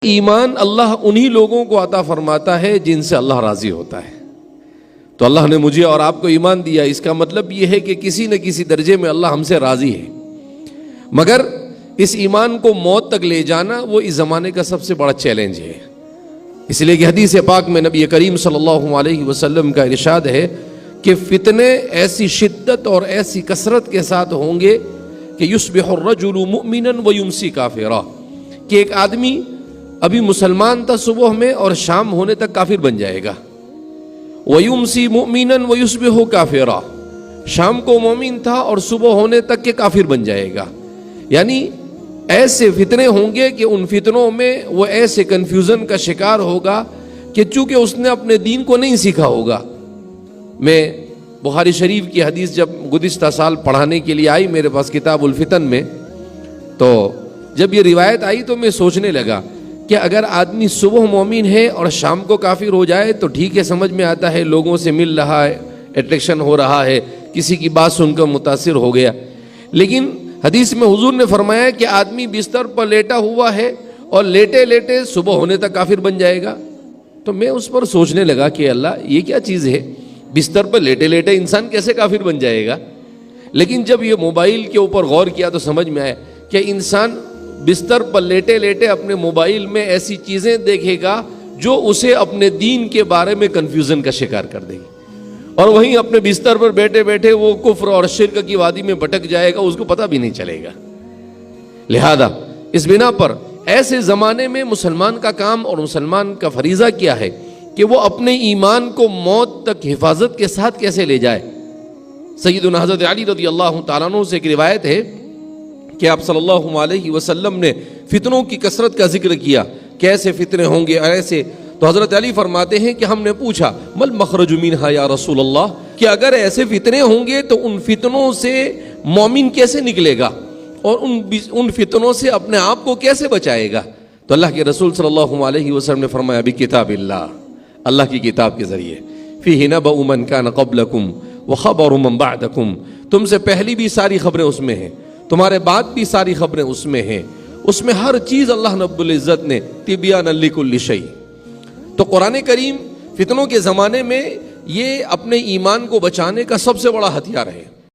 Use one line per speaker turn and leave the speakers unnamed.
ایمان اللہ انہی لوگوں کو عطا فرماتا ہے جن سے اللہ راضی ہوتا ہے۔ تو اللہ نے مجھے اور آپ کو ایمان دیا، اس کا مطلب یہ ہے کہ کسی نہ کسی درجے میں اللہ ہم سے راضی ہے، مگر اس ایمان کو موت تک لے جانا وہ اس زمانے کا سب سے بڑا چیلنج ہے۔ اس لیے کہ حدیث پاک میں نبی کریم صلی اللہ علیہ وسلم کا ارشاد ہے کہ فتنے ایسی شدت اور ایسی کثرت کے ساتھ ہوں گے کہ یصبح الرجل مؤمنا ویمسی کافرا، کہ ایک آدمی ابھی مسلمان تھا صبح میں اور شام ہونے تک کافر بن جائے گا۔ ویمسی مؤمنا ویصبح کافرا، شام کو مومن تھا اور صبح ہونے تک کے کافر بن جائے گا۔ یعنی ایسے فتنے ہوں گے کہ ان فتنوں میں وہ ایسے کنفیوژن کا شکار ہوگا کہ چونکہ اس نے اپنے دین کو نہیں سیکھا ہوگا۔ میں بخاری شریف کی حدیث جب گزشتہ سال پڑھانے کے لیے آئی میرے پاس کتاب الفتن میں، تو جب یہ روایت آئی تو میں سوچنے لگا کہ اگر آدمی صبح مومن ہے اور شام کو کافر ہو جائے تو ٹھیک ہے، سمجھ میں آتا ہے، لوگوں سے مل رہا ہے، اٹریکشن ہو رہا ہے، کسی کی بات سن کر متاثر ہو گیا، لیکن حدیث میں حضور نے فرمایا کہ آدمی بستر پر لیٹا ہوا ہے اور لیٹے لیٹے صبح ہونے تک کافر بن جائے گا۔ تو میں اس پر سوچنے لگا کہ اللہ یہ کیا چیز ہے، بستر پر لیٹے لیٹے انسان کیسے کافر بن جائے گا؟ لیکن جب یہ موبائل کے اوپر غور کیا تو سمجھ میں آیا کہ انسان بستر پر لیٹے لیٹے اپنے موبائل میں ایسی چیزیں دیکھے گا جو اسے اپنے دین کے بارے میں کنفیوژن کا شکار کر دے گی، اور وہیں اپنے بستر پر بیٹھے بیٹھے وہ کفر اور شرک کی وادی میں بھٹک جائے گا، اس کو پتہ بھی نہیں چلے گا۔ لہذا اس بنا پر ایسے زمانے میں مسلمان کا کام اور مسلمان کا فریضہ کیا ہے کہ وہ اپنے ایمان کو موت تک حفاظت کے ساتھ کیسے لے جائے۔ سیدنا حضرت علی رضی اللہ تعالیٰ عنہ سے ایک روایت ہے کہ آپ صلی اللہ علیہ وسلم نے فتنوں کی کثرت کا ذکر کیا، کیسے فتنے ہوں گے ایسے، تو حضرت علی فرماتے ہیں کہ ہم نے پوچھا مل مخرج منہا یا رسول اللہ، کہ اگر ایسے فتنے ہوں گے تو ان فتنوں سے مومن کیسے نکلے گا اور ان فتنوں سے اپنے آپ کو کیسے بچائے گا؟ تو اللہ کے رسول صلی اللہ علیہ وسلم نے فرمایا بکتاب اللہ، اللہ کی کتاب کے ذریعے، فیہ نبأ من کان قبلکم وخبر من بعدکم، تم سے پہلی بھی ساری خبریں اس میں ہیں، تمہارے بعد بھی ساری خبریں اس میں ہیں، اس میں ہر چیز اللہ رب العزت نے تبیانا لکل شیء۔ تو قرآن کریم فتنوں کے زمانے میں یہ اپنے ایمان کو بچانے کا سب سے بڑا ہتھیار ہے۔